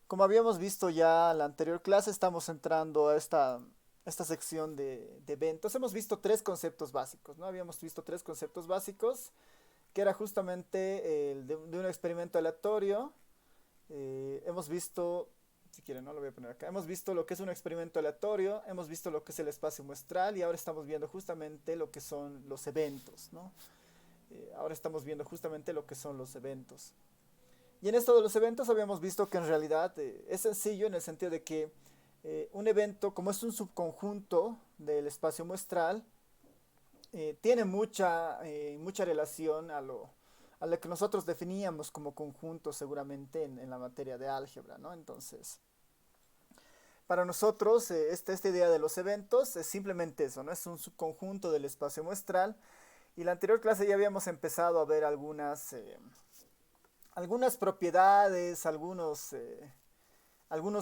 Como habíamos visto ya en la anterior clase, estamos entrando a esta sección de eventos. Hemos visto tres conceptos básicos, ¿no? Habíamos visto tres conceptos básicos, que era justamente el de un experimento aleatorio. Hemos visto, si quieren, no lo voy a poner acá. Hemos visto lo que es un experimento aleatorio, hemos visto lo que es el espacio muestral y ahora estamos viendo justamente lo que son los eventos, ¿no? Ahora estamos viendo justamente lo que son los eventos. Y en esto de los eventos habíamos visto que en realidad es sencillo en el sentido de que un evento, como es un subconjunto del espacio muestral, tiene mucha relación a lo que nosotros definíamos como conjunto seguramente en la materia de álgebra, ¿no? Entonces, para nosotros, esta idea de los eventos es simplemente eso, ¿no? Es un subconjunto del espacio muestral. Y en la anterior clase ya habíamos empezado a ver algunas propiedades, algunos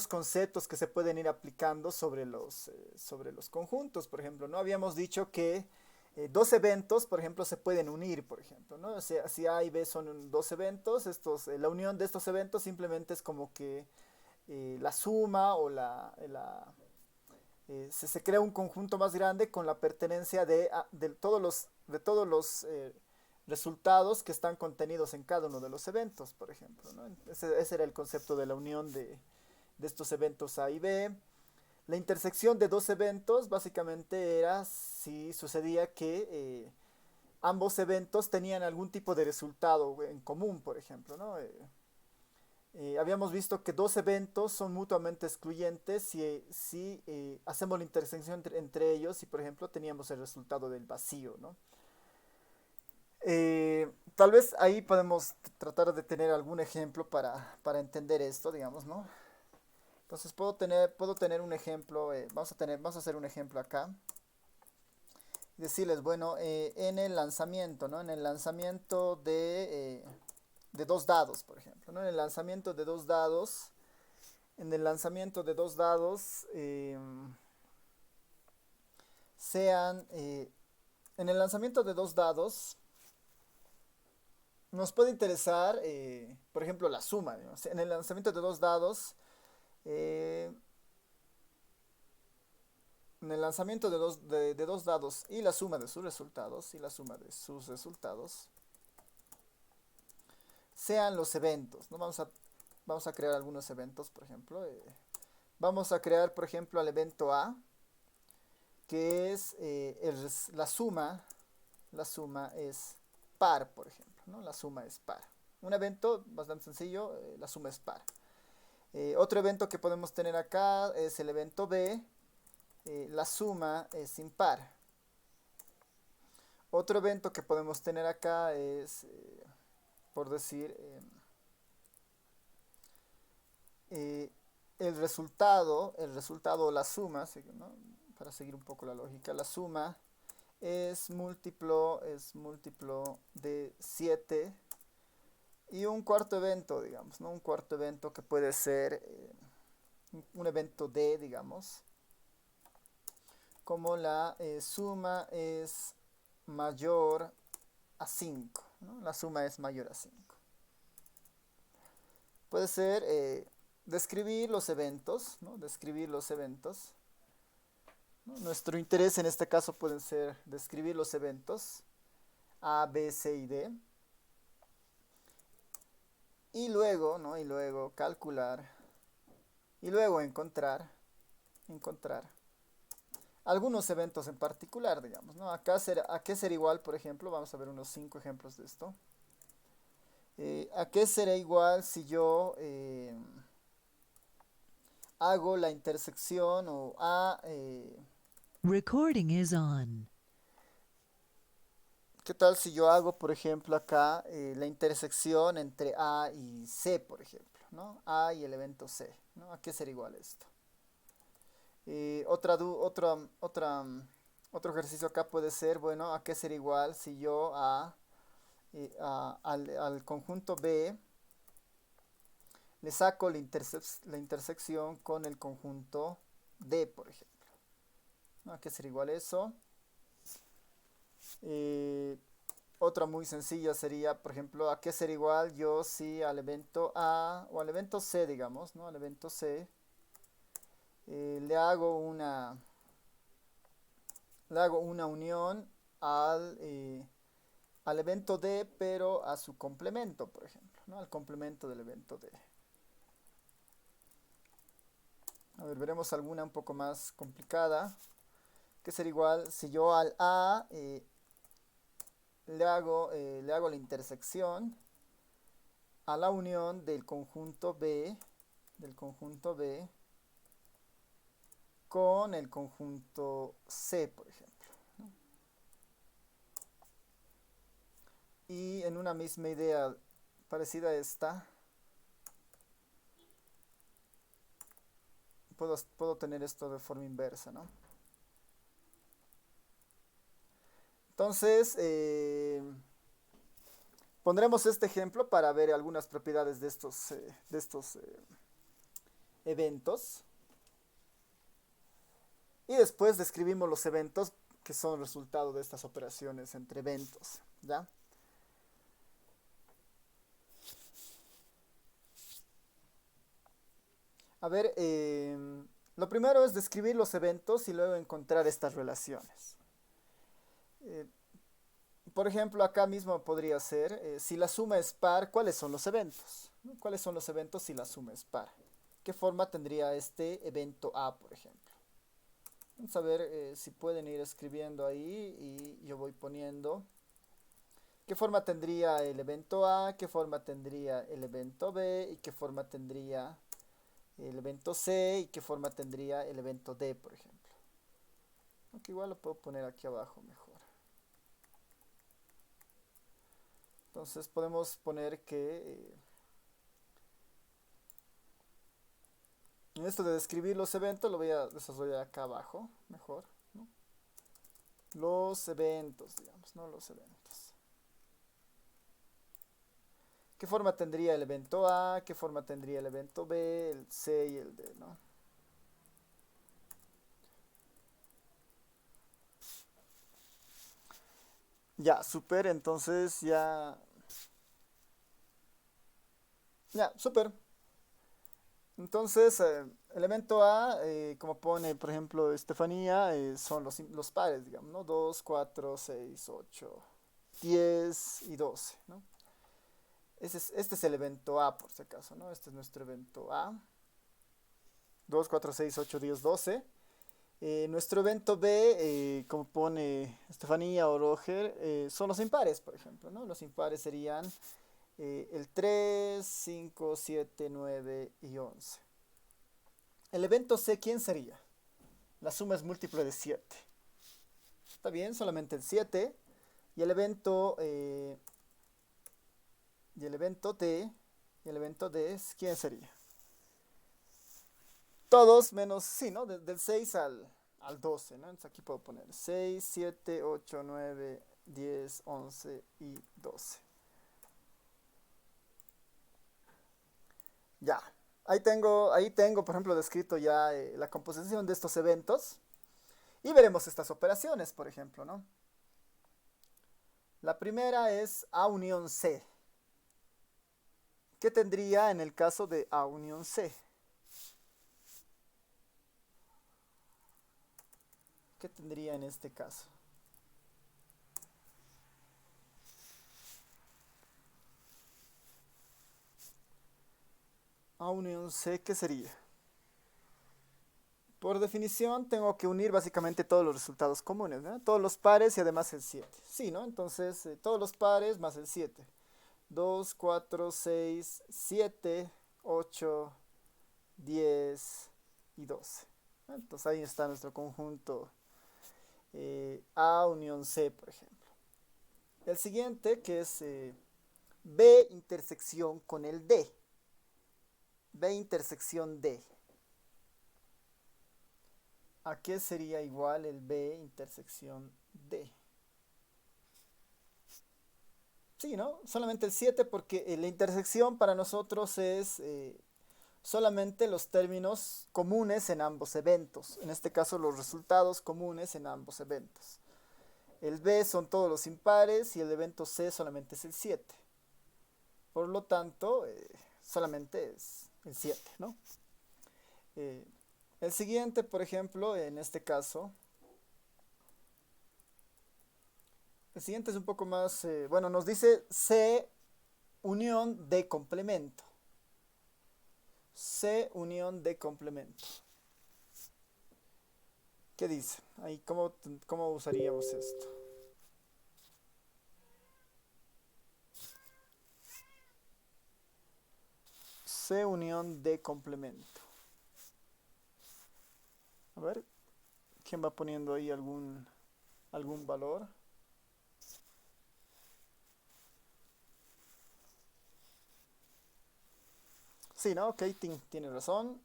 conceptos que se pueden ir aplicando sobre los conjuntos, por ejemplo, ¿no? Habíamos dicho que dos eventos, por ejemplo, se pueden unir, por ejemplo, ¿no? O sea, si A y B son dos eventos, la unión de estos eventos simplemente es como que la suma o se crea un conjunto más grande con la pertenencia de todos los resultados que están contenidos en cada uno de los eventos, por ejemplo, ¿no? Ese era el concepto de la unión de estos eventos A y B. La intersección de dos eventos básicamente era si sucedía que ambos eventos tenían algún tipo de resultado en común, por ejemplo, ¿no? Habíamos visto que dos eventos son mutuamente excluyentes si hacemos la intersección entre ellos y, por ejemplo, teníamos el resultado del vacío, ¿no? Tal vez ahí podemos tratar de tener algún ejemplo para entender esto, digamos, ¿no? Entonces puedo tener un ejemplo, vamos a hacer un ejemplo acá. Decirles, bueno, en el lanzamiento, ¿no? En el lanzamiento de dos dados, por ejemplo, ¿no? En el lanzamiento de dos dados, en el lanzamiento de dos dados, sean, en el lanzamiento de dos dados, nos puede interesar, por ejemplo, la suma, digamos. En el lanzamiento de dos dados, eh, en el lanzamiento de dos dados y la suma de sus resultados, sean los eventos, ¿no? Vamos a crear algunos eventos, por ejemplo. Vamos a crear, por ejemplo, el evento A, que es la suma es par, por ejemplo, ¿no? La suma es par. Un evento bastante sencillo, la suma es par. Otro evento que podemos tener acá es el evento B, la suma es impar. Otro evento que podemos tener acá es, por decir, eh, el resultado, la suma, ¿no? Para seguir un poco la lógica, la suma es múltiplo de 7 y un cuarto evento, digamos, ¿no? Un cuarto evento que puede ser un evento D, digamos, como la suma es mayor a 5, ¿no? La suma es mayor a 5. Puede ser describir los eventos, ¿no? Describir los eventos, ¿no? Nuestro interés en este caso pueden ser describir los eventos A, B, C y D. Y luego, ¿no? Y luego calcular. Y luego encontrar algunos eventos en particular, digamos, ¿no? ¿A qué será igual, por ejemplo? Vamos a ver unos 5 ejemplos de esto. ¿A qué será igual si yo hago la intersección o Recording is on. ¿qué tal si yo hago, por ejemplo, acá la intersección entre A y C, por ejemplo, ¿no? A y el evento C, ¿no? ¿A qué será igual esto? Otro ejercicio acá puede ser, bueno, ¿a qué será igual si yo al conjunto B le saco la intersección con el conjunto D, por ejemplo? ¿No? ¿A qué será igual eso? Eh, Otra muy sencilla sería, por ejemplo, ¿a qué ser igual yo si al evento A o al evento C, digamos, ¿no? Al evento C le hago una unión al evento D, pero a su complemento, por ejemplo, ¿no? Al complemento del evento D. A ver, veremos alguna un poco más complicada. Que ser igual si yo al A le hago la intersección a la unión del conjunto B con el conjunto C, por ejemplo. Y en una misma idea parecida a esta, puedo tener esto de forma inversa, ¿no? Entonces, pondremos este ejemplo para ver algunas propiedades de estos eventos. Y después describimos los eventos que son resultado de estas operaciones entre eventos, ¿ya? A ver, lo primero es describir los eventos y luego encontrar estas relaciones. Eh, por ejemplo, acá mismo podría ser, si la suma es par, ¿cuáles son los eventos? ¿No? ¿Cuáles son los eventos si la suma es par? ¿Qué forma tendría este evento A, por ejemplo? Vamos a ver si pueden ir escribiendo ahí y yo voy poniendo qué forma tendría el evento A, qué forma tendría el evento B y qué forma tendría el evento C y qué forma tendría el evento D, por ejemplo. Aunque igual lo puedo poner aquí abajo mejor. Entonces podemos poner que en esto de describir los eventos lo voy a desarrollar acá abajo, mejor, ¿no? Los eventos, digamos, ¿no? Los eventos. ¿Qué forma tendría el evento A? ¿Qué forma tendría el evento B, el C y el D, ¿no? Ya, súper, entonces ya, súper. Entonces, elemento A, como pone, por ejemplo, Estefanía, son los pares, digamos, ¿no? 2, 4, 6, 8, 10 y 12, ¿no? Este es el evento A, por si acaso, ¿no? Este es nuestro evento A. 2, 4, 6, 8, 10, 12. Nuestro evento B, como pone Estefanía o Roger, son los impares, por ejemplo, ¿no? Los impares serían el 3, 5, 7, 9 y 11. El evento C, ¿quién sería? La suma es múltiple de 7. Está bien, solamente el 7. Y el evento, y el evento D, y el evento D, ¿quién sería? Todos menos, sí, ¿no? Del 6 al 12, ¿no? Entonces aquí puedo poner 6, 7, 8, 9, 10, 11 y 12. Ya. Ahí tengo, por ejemplo, descrito ya la composición de estos eventos. Y veremos estas operaciones, por ejemplo, ¿no? La primera es A unión C. ¿Qué tendría en el caso de A unión C? ¿Qué tendría en este caso? A unión C, ¿qué sería? Por definición, tengo que unir básicamente todos los resultados comunes, ¿no? Todos los pares y además el 7. Sí, ¿no? Entonces, todos los pares más el 7. 2, 4, 6, 7, 8, 10 y 12. Entonces ahí está nuestro conjunto A unión C, por ejemplo. El siguiente, que es B intersección con el D. B intersección D. ¿A qué sería igual el B intersección D? Sí, ¿no? Solamente el 7 porque la intersección para nosotros es solamente los términos comunes en ambos eventos. En este caso, los resultados comunes en ambos eventos. El B son todos los impares y el evento C solamente es el 7. Por lo tanto, solamente es el 7, ¿no? Eh, el siguiente, por ejemplo, en este caso, el siguiente es un poco más, bueno, nos dice C unión de complemento. C unión de complemento. ¿Qué dice? Ahí, ¿cómo usaríamos esto? C unión de complemento. A ver, ¿quién va poniendo ahí algún valor? Sí, ¿no? Ok, tiene razón.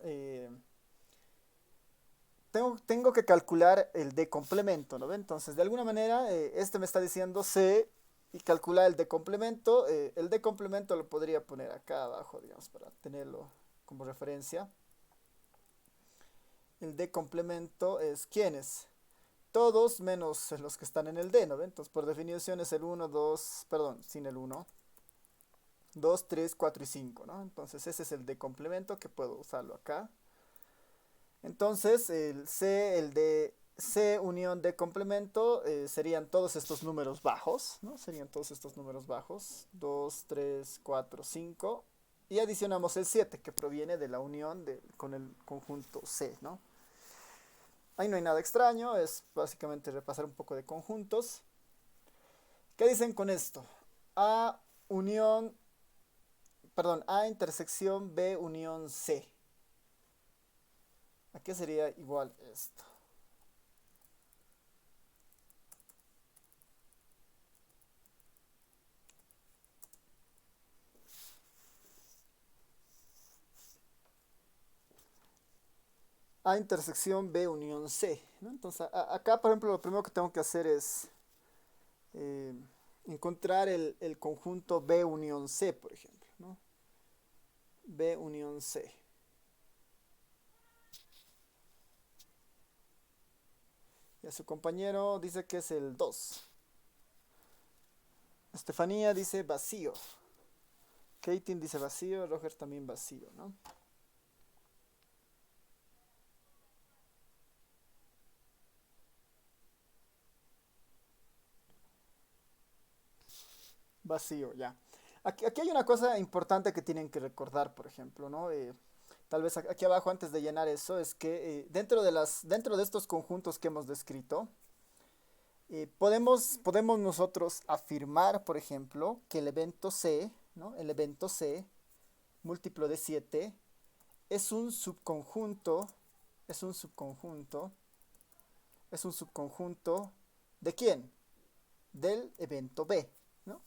Tengo que calcular el de complemento, ¿no ve? Entonces, de alguna manera, este me está diciendo C y calcular el de complemento. El de complemento lo podría poner acá abajo, digamos, para tenerlo como referencia. El de complemento es ¿quiénes? Todos menos los que están en el D, ¿no ve? Entonces, por definición es el 1, 2, perdón, sin el 1, 2, 3, 4 y 5, ¿no? Entonces, ese es el de complemento que puedo usarlo acá. Entonces, el de C unión de complemento serían todos estos números bajos, ¿no? Serían todos estos números bajos, 2, 3, 4, 5. Y adicionamos el 7 que proviene de la unión con el conjunto C, ¿no? Ahí no hay nada extraño, es básicamente repasar un poco de conjuntos. ¿Qué dicen con esto? A unión, perdón, A intersección B unión C. ¿A qué sería igual esto? A intersección B unión C, ¿no? Entonces, acá, por ejemplo, lo primero que tengo que hacer es eh, encontrar el conjunto B unión C, por ejemplo, ¿no? B unión C. Y a su compañero dice que es el 2. Estefanía dice vacío. Katie dice vacío, Roger también vacío, ¿no? Vacío, ya. Aquí hay una cosa importante que tienen que recordar, por ejemplo, ¿no? Tal vez aquí abajo, antes de llenar eso, es que dentro de estos conjuntos que hemos descrito, podemos nosotros afirmar, por ejemplo, que el evento C, ¿no? El evento C, múltiplo de 7, es un subconjunto, es un subconjunto, es un subconjunto ¿de quién? Del evento B, ¿no?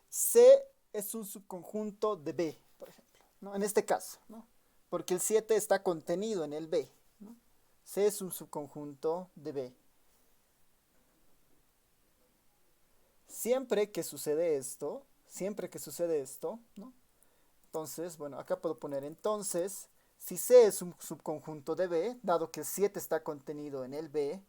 C es un subconjunto de B, por ejemplo, ¿no? En este caso, ¿no? Porque el 7 está contenido en el B, ¿no? C es un subconjunto de B. Siempre que sucede esto, ¿no? Entonces, bueno, acá puedo poner entonces, si C es un subconjunto de B, dado que el 7 está contenido en el B,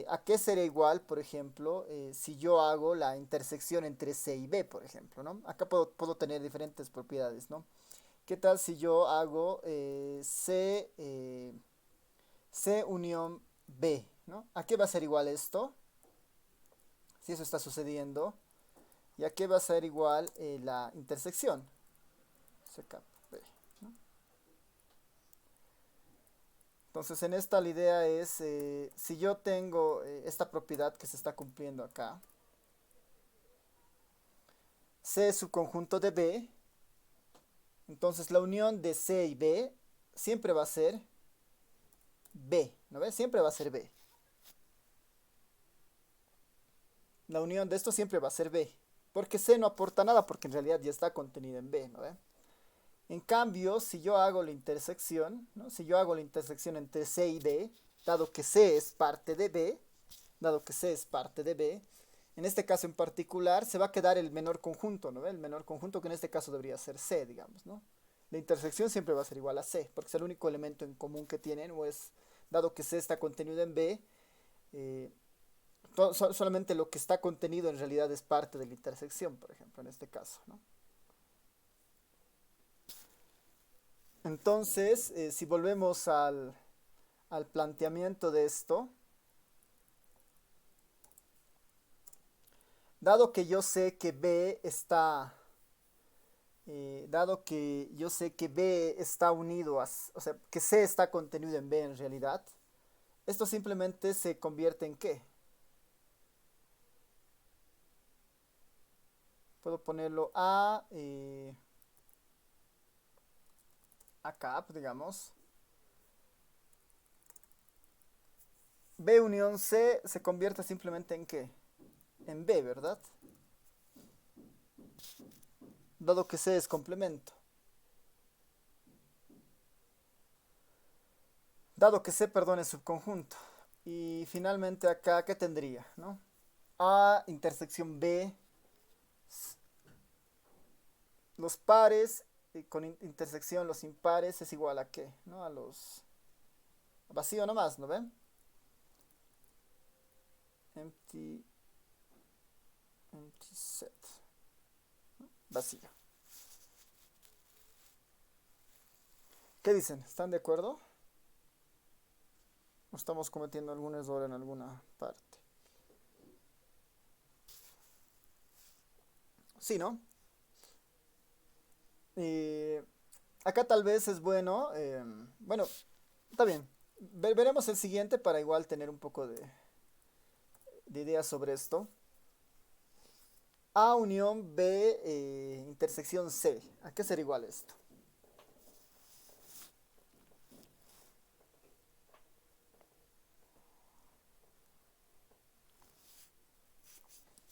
¿a qué sería igual, por ejemplo, si yo hago la intersección entre C y B, por ejemplo, ¿no? Acá puedo tener diferentes propiedades, ¿no? ¿Qué tal si yo hago C unión B, ¿no? ¿A qué va a ser igual esto? Si eso está sucediendo. ¿Y a qué va a ser igual la intersección? C cap B, ¿no? Entonces en esta la idea es, si yo tengo esta propiedad que se está cumpliendo acá, C es subconjunto de B, entonces la unión de C y B siempre va a ser B, ¿no ves? Siempre va a ser B. La unión de esto siempre va a ser B, porque C no aporta nada, porque en realidad ya está contenida en B, ¿no ves? En cambio, si yo hago la intersección, ¿no? Si yo hago la intersección entre C y D, dado que C es parte de B, dado que C es parte de B, en este caso en particular se va a quedar el menor conjunto, ¿no? El menor conjunto que en este caso debería ser C, digamos, ¿no? La intersección siempre va a ser igual a C, porque es el único elemento en común que tienen, o es dado que C está contenido en B, eh, solamente lo que está contenido en realidad es parte de la intersección, por ejemplo, en este caso, ¿no? Entonces, si volvemos al planteamiento de esto, dado que yo sé que B está, dado que yo sé que B está unido a, o sea, que C está contenido en B en realidad, esto simplemente se convierte en ¿qué? Puedo ponerlo a cap, digamos. B unión C se convierte simplemente en ¿qué? En B, ¿verdad? Dado que C es complemento. Dado que C, perdón, es subconjunto. Y finalmente acá, ¿qué tendría? ¿No? A intersección B, los pares con intersección los impares es igual a ¿qué? ¿No? A los vacío nomás, ¿no ven? Empty, empty set. Vacío. ¿Qué dicen? ¿Están de acuerdo? ¿O estamos cometiendo algún error en alguna parte? Sí, ¿no? Eh, acá tal vez es bueno, bueno, está bien. Veremos el siguiente para igual tener un poco de ideas sobre esto. A unión B intersección C. ¿A qué será igual esto?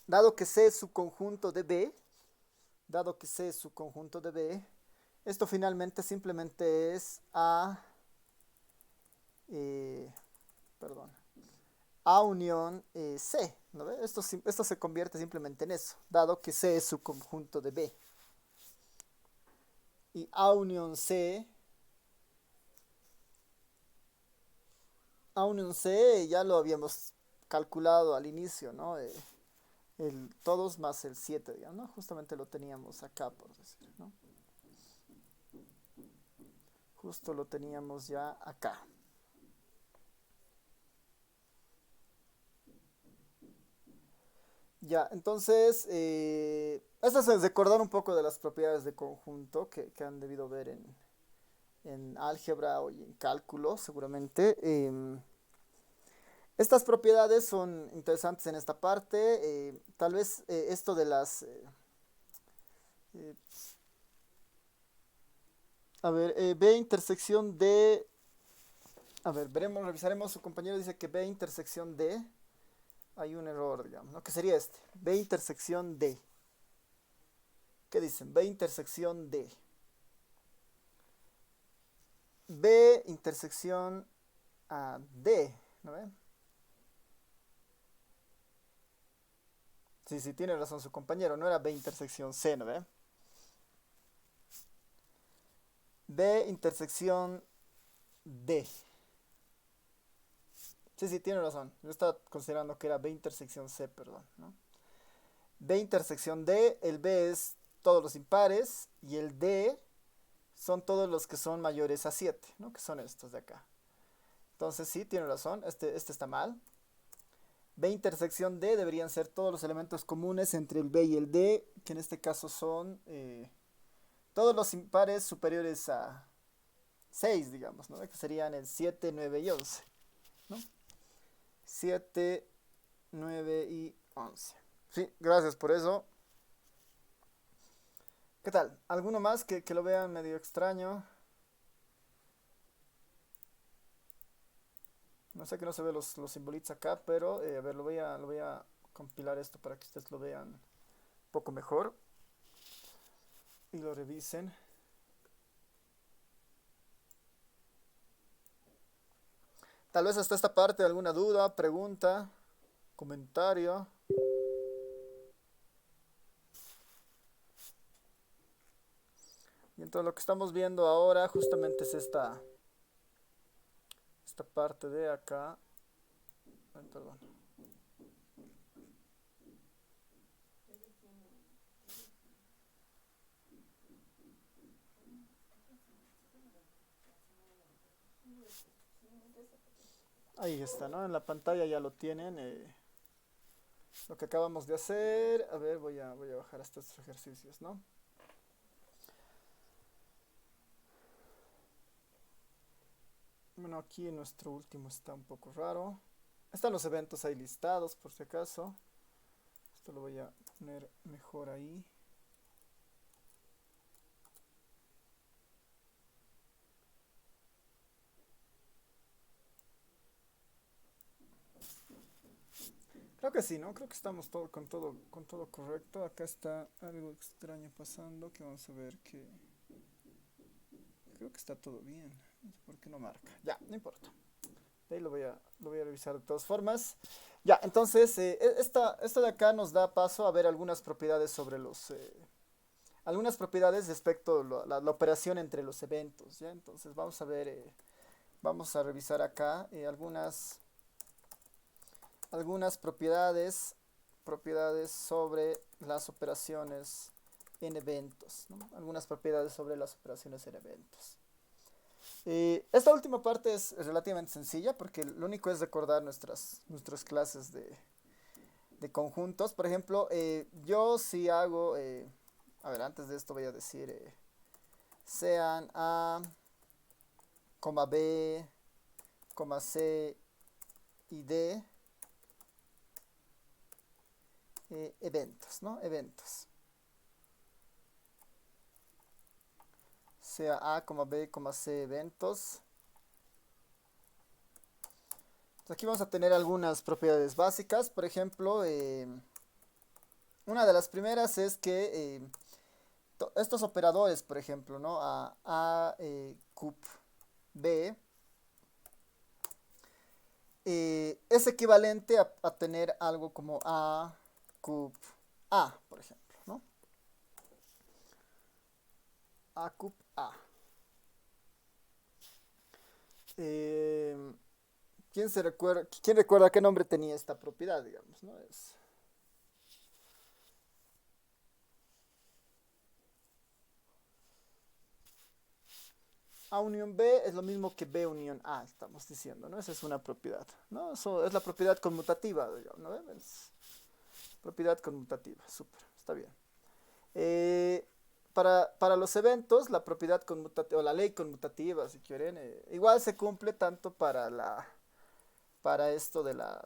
Dado que C es subconjunto de B, dado que C es subconjunto de B, esto finalmente simplemente es eh, perdón, A unión C, ¿no ve? Esto se convierte simplemente en eso, dado que C es subconjunto de B. Y A unión C ya lo habíamos calculado al inicio, ¿no? Todos más el 7, digamos, ¿no? Justamente lo teníamos acá, por decir, ¿no? Justo lo teníamos ya acá. Ya, entonces, esto es recordar un poco de las propiedades de conjunto que han debido ver en álgebra o en cálculo, seguramente. Estas propiedades son interesantes en esta parte. Tal vez esto de las... eh, a ver, B intersección D. A ver, veremos, revisaremos. Su compañero dice que B intersección D. Hay un error, digamos, ¿no? ¿Qué sería este? B intersección D. ¿Qué dicen? B intersección D. B intersección D. ¿No ven? Sí, sí, tiene razón su compañero. No era B intersección C, ¿no ven? B intersección D. Sí, sí, tiene razón. Yo estaba considerando que era B intersección C, perdón, ¿no? B intersección D, el B es todos los impares y el D son todos los que son mayores a 7, ¿no? Que son estos de acá. Entonces sí, tiene razón, este está mal. B intersección D deberían ser todos los elementos comunes entre el B y el D, que en este caso son todos los impares superiores a 6, digamos, ¿no? Que serían el 7, 9 y 11, ¿no? 7, 9 y 11. Sí, gracias por eso. ¿Qué tal? ¿Alguno más que lo vean medio extraño? No sé que no se ve los simbolitos acá, pero a ver, lo voy a compilar esto para que ustedes lo vean un poco mejor y lo revisen. Tal vez hasta esta parte alguna duda, pregunta, comentario. Y entonces lo que estamos viendo ahora justamente es esta parte de acá, ay, perdón. Ahí está, ¿no? En la pantalla ya lo tienen. Lo que acabamos de hacer. A ver, voy a bajar hasta estos ejercicios, ¿no? Bueno, aquí nuestro último está un poco raro. Están los eventos ahí listados, por si acaso. Esto lo voy a poner mejor ahí. Creo que sí, ¿no? Creo que estamos con todo correcto. Acá está algo extraño pasando que vamos a ver que... Creo que está todo bien. No sé por qué no marca. Ya, no importa. De ahí lo voy a revisar de todas formas. Ya, entonces, esta de acá nos da paso a ver algunas propiedades sobre los... algunas propiedades respecto a la operación entre los eventos, ¿ya? Entonces, vamos a ver, vamos a revisar acá algunas propiedades sobre las operaciones en eventos, ¿no? Algunas propiedades sobre las operaciones en eventos. Esta última parte es relativamente sencilla porque lo único es recordar nuestras clases de conjuntos. Por ejemplo, yo si hago, a ver, antes de esto voy a decir, sean A, B, C y D, eventos, ¿no? Eventos. Sea A, B, C eventos. Entonces aquí vamos a tener algunas propiedades básicas. Por ejemplo, una de las primeras es que estos operadores, por ejemplo, ¿no? A cup B es equivalente a tener algo como A cup A, por ejemplo, ¿no? A cup A. ¿Quién recuerda qué nombre tenía esta propiedad, digamos, ¿no? A unión B es lo mismo que B unión A, estamos diciendo, ¿no? Esa es una propiedad, ¿no? Eso es la propiedad conmutativa, digamos, ¿no? Es propiedad conmutativa, súper, está bien. Para los eventos, la propiedad conmutativa, o la ley conmutativa, si quieren, igual se cumple tanto para esto de la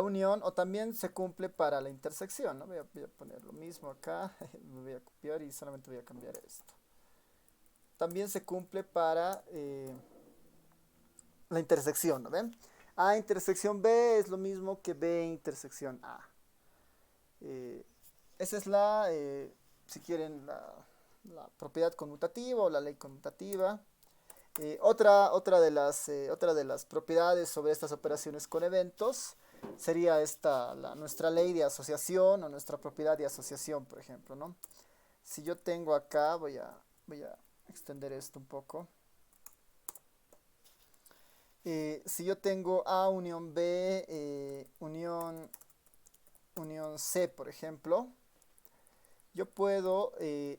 unión, o también se cumple para la intersección, ¿no? Voy a poner lo mismo acá, me voy a copiar y solamente voy a cambiar esto. También se cumple para la intersección, ¿no ven? A intersección B es lo mismo que B intersección A. Eh, esa es si quieren, la propiedad conmutativa o la ley conmutativa. Otra de las propiedades sobre estas operaciones con eventos sería nuestra ley de asociación o nuestra propiedad de asociación, por ejemplo, ¿no? Si yo tengo acá, voy a extender esto un poco. Si yo tengo A unión B, unión C, por ejemplo, yo puedo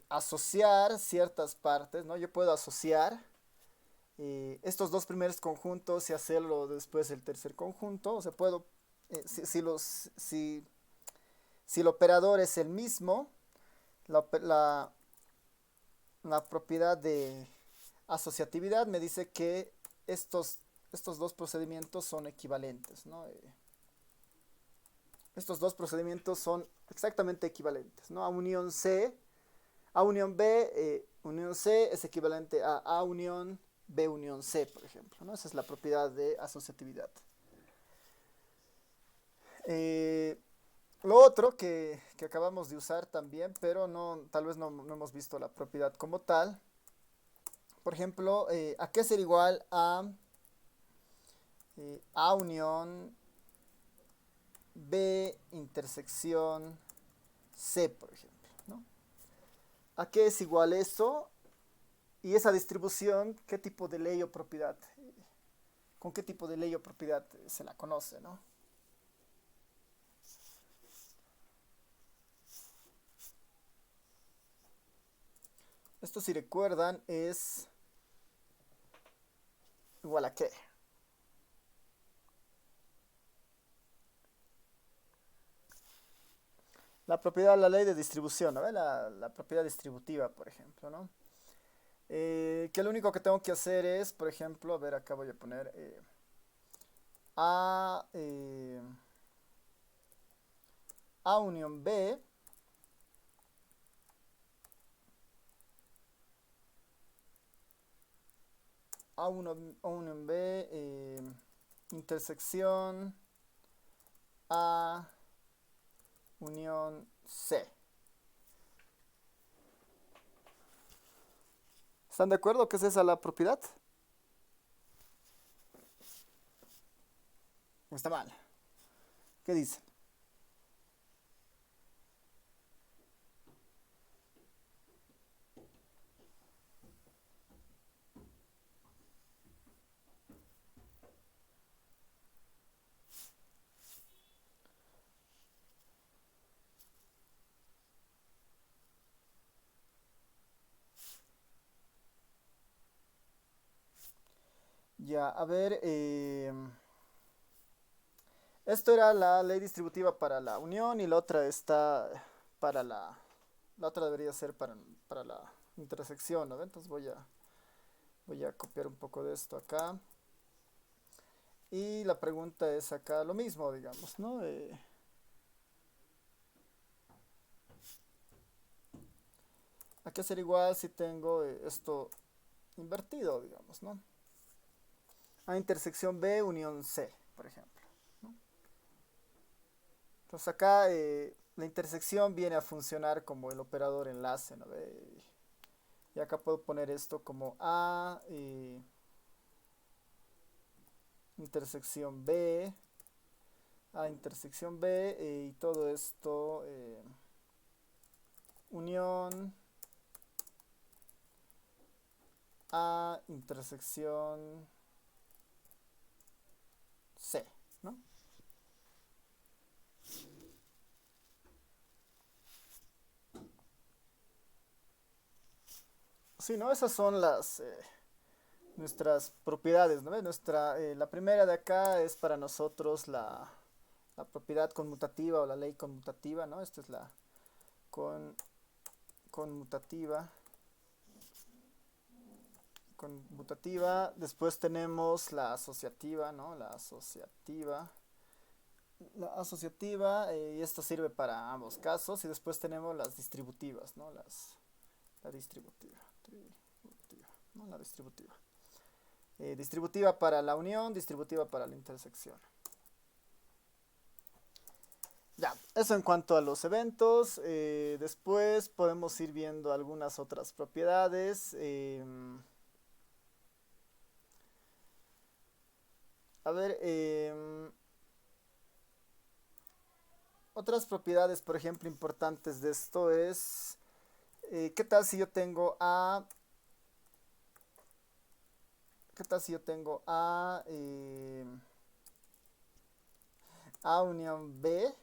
asociar ciertas partes, ¿no? Yo puedo asociar estos dos primeros conjuntos y hacerlo después el tercer conjunto. O sea, puedo, si el operador es el mismo, la, la propiedad de asociatividad me dice que estos dos procedimientos son equivalentes, ¿no? Estos dos procedimientos son exactamente equivalentes, ¿no? A unión B, unión C es equivalente a A unión B unión C, por ejemplo, ¿no? Esa es la propiedad de asociatividad. Lo otro que acabamos de usar también, pero tal vez no hemos visto la propiedad como tal. Por ejemplo, ¿a qué ser igual A unión B intersección C, por ejemplo, ¿no? ¿A qué es igual eso? Y esa distribución, ¿qué tipo de ley o propiedad? ¿Con qué tipo de ley o propiedad se la conoce, ¿no? Esto, si recuerdan, es igual a qué. La propiedad, la ley de distribución, ¿no? La propiedad distributiva, por ejemplo, ¿no? Que lo único que tengo que hacer es, por ejemplo, a ver, acá voy a poner A, A unión B A unión B, intersección A unión C. ¿Están de acuerdo que es esa la propiedad? ¿O está mal? ¿Qué dicen? Ya, a ver, esto era la ley distributiva para la unión y la otra está para la otra debería ser para la intersección, ¿no? Entonces voy a copiar un poco de esto acá. Y la pregunta es acá lo mismo, digamos, ¿no? ¿A qué ser igual si tengo esto invertido, digamos, ¿no? A intersección B unión C, por ejemplo, ¿no? Entonces acá la intersección viene a funcionar como el operador enlace, ¿no? Y acá puedo poner esto como A intersección B, A intersección B y todo esto unión A intersección C, ¿no? Sí, ¿no? Esas son nuestras propiedades, ¿no? La primera de acá es para nosotros la propiedad conmutativa o la ley conmutativa, ¿no? Esta es la con, conmutativa. Conmutativa. Después tenemos la asociativa, ¿no? La asociativa, y esto sirve para ambos casos. Y después tenemos las distributivas, ¿no? La distributiva, ¿no? La distributiva. Distributiva para la unión, distributiva para la intersección. Ya, eso en cuanto a los eventos. Después podemos ir viendo algunas otras propiedades. A ver, otras propiedades, por ejemplo, importantes de esto es, ¿qué tal si yo tengo qué tal si yo tengo A unión B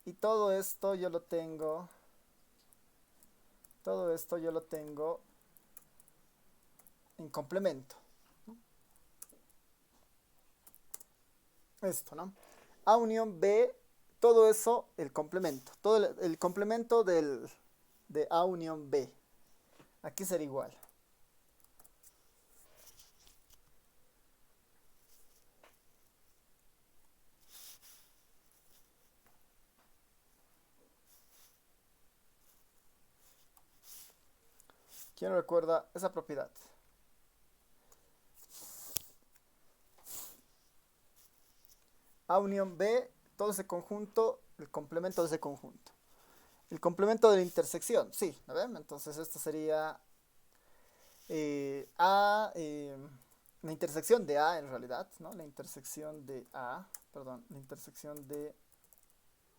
y todo esto yo lo tengo en complemento. Esto, ¿no? A unión B, todo eso, el complemento. Todo el complemento de A unión B. Aquí será igual. ¿Quién recuerda esa propiedad? A unión B, todo ese conjunto, el complemento de ese conjunto. El complemento de la intersección, sí, ¿no ven? Entonces esto sería la intersección de A en realidad, ¿no? La intersección de A, perdón, la intersección de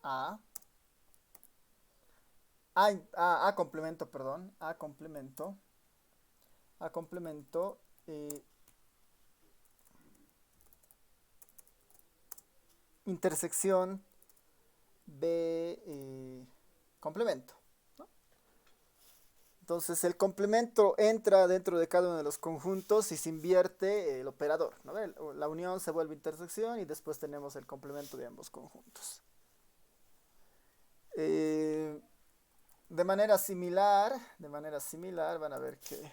A, A complemento, perdón, A complemento. A complemento, intersección B, complemento. Entonces el complemento entra dentro de cada uno de los conjuntos y se invierte el operador, ¿no? La unión se vuelve intersección y después tenemos el complemento de ambos conjuntos. Eh, de manera similar van a ver que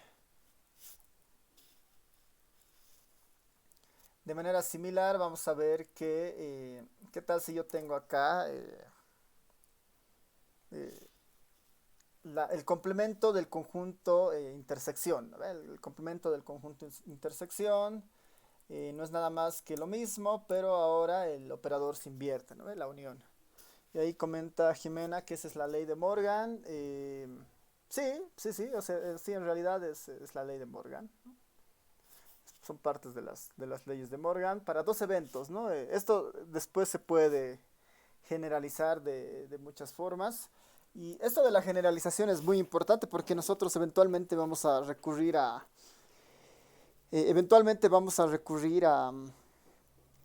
de manera similar vamos a ver que qué tal si yo tengo acá eh, el complemento del conjunto intersección, ¿no? El complemento del conjunto intersección no es nada más que lo mismo, pero ahora el operador se invierte, ¿no? La unión. Y ahí comenta Jimena que esa es la ley de Morgan. Sí, sí, sí, o sea, sí, en realidad es la ley de Morgan. Son partes de las leyes de Morgan para dos eventos, ¿no? Esto después se puede generalizar de muchas formas. Y esto de la generalización es muy importante porque nosotros eventualmente vamos a recurrir a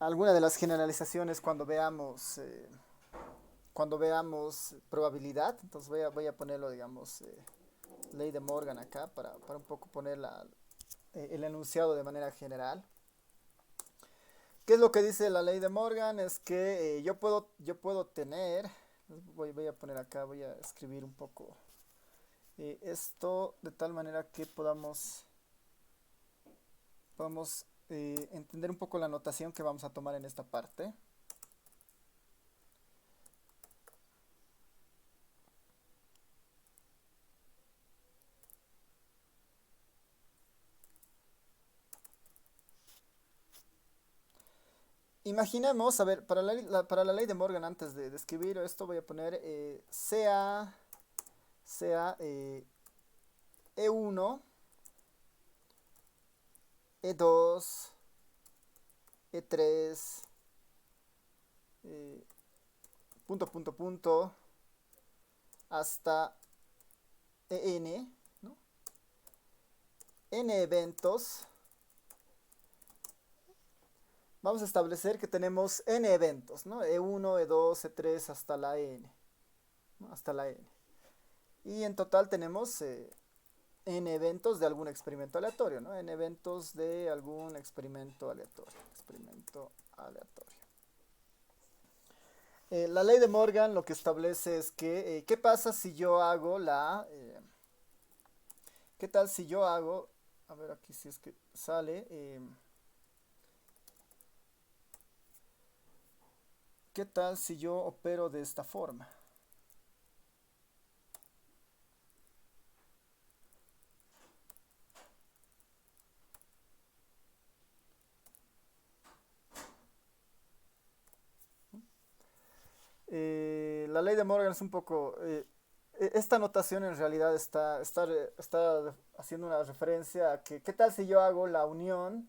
alguna de las generalizaciones cuando veamos probabilidad. Entonces voy a ponerlo, digamos, ley de Morgan acá para un poco poner el enunciado de manera general. ¿Qué es lo que dice la ley de Morgan? Es que yo puedo tener, voy a poner acá, voy a escribir un poco esto de tal manera que podamos entender un poco la notación que vamos a tomar en esta parte. Imaginemos, a ver, para la ley de Morgan, antes de escribir esto, voy a poner sea E1, E2, E3, punto, punto, punto, hasta En, ¿no? N eventos. Vamos a establecer que tenemos N eventos, ¿no? E1, E2, E3 hasta la N, ¿no? Hasta la N. Y en total tenemos N eventos de algún experimento aleatorio, ¿no? N eventos de algún experimento aleatorio. Experimento aleatorio. La ley de Morgan lo que establece es que, ¿qué pasa si yo hago ¿qué tal si yo hago, a ver aquí si es que sale, ¿qué tal si yo opero de esta forma? La ley de Morgan es un poco... esta notación en realidad está haciendo una referencia a que, ¿qué tal si yo hago la unión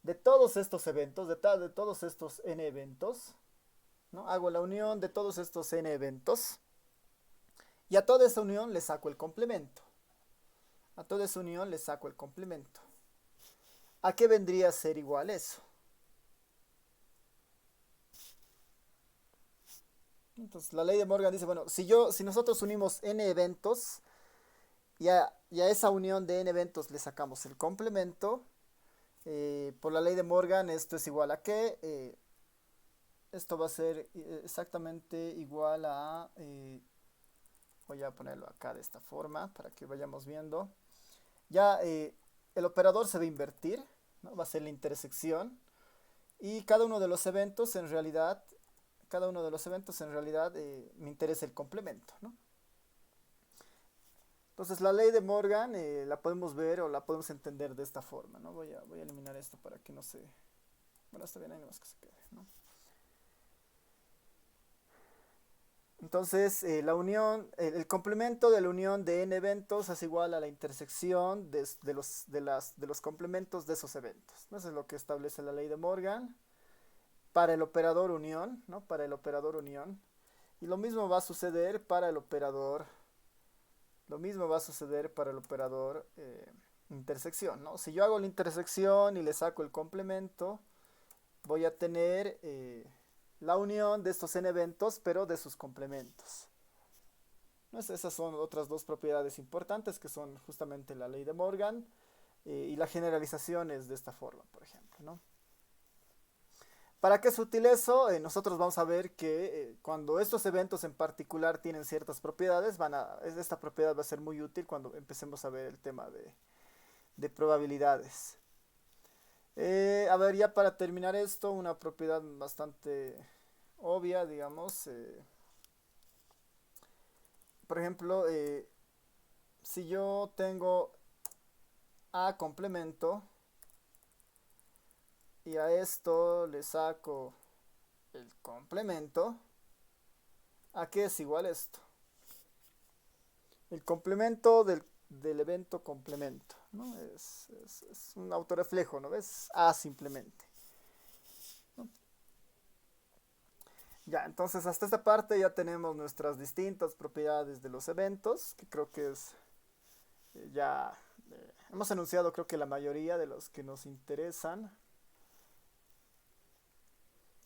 de todos estos eventos, de todos estos n eventos, ¿no? Hago la unión de todos estos n eventos y a toda esa unión le saco el complemento. A toda esa unión le saco el complemento. ¿A qué vendría a ser igual eso? Entonces la ley de Morgan dice, bueno, si nosotros unimos n eventos y a esa unión de n eventos le sacamos el complemento, por la ley de Morgan esto es igual a qué, esto va a ser exactamente igual a, voy a ponerlo acá de esta forma para que vayamos viendo, ya el operador se va a invertir, ¿no? Va a ser la intersección y cada uno de los eventos en realidad me interesa el complemento, ¿no? Entonces la ley de Morgan la podemos ver o la podemos entender de esta forma, ¿no? Voy a eliminar esto para que no se... Bueno, está bien, ahí nomás que se quede, ¿no? Entonces el complemento de la unión de n eventos es igual a la intersección de los complementos de esos eventos, ¿no? Eso es lo que establece la ley de Morgan para el operador unión, ¿no? Para el operador unión. Y lo mismo va a suceder para el operador. Lo mismo va a suceder para el operador intersección, ¿no? Si yo hago la intersección y le saco el complemento, voy a tener la unión de estos n eventos, pero de sus complementos. ¿No? Esas son otras dos propiedades importantes que son justamente la ley de Morgan y la generalización es de esta forma, por ejemplo, ¿no? ¿Para qué es útil eso? Nosotros vamos a ver que cuando estos eventos en particular tienen ciertas propiedades, esta propiedad va a ser muy útil cuando empecemos a ver el tema de probabilidades. A ver, ya para terminar esto, una propiedad bastante obvia, digamos. Por ejemplo, si yo tengo A complemento y a esto le saco el complemento, ¿a qué es igual esto? El complemento del evento complemento, ¿no? Es un autorreflejo, ¿no ves? A simplemente, ¿no? Ya, entonces hasta esta parte ya tenemos nuestras distintas propiedades de los eventos, que creo que es ya hemos enunciado creo que la mayoría de los que nos interesan.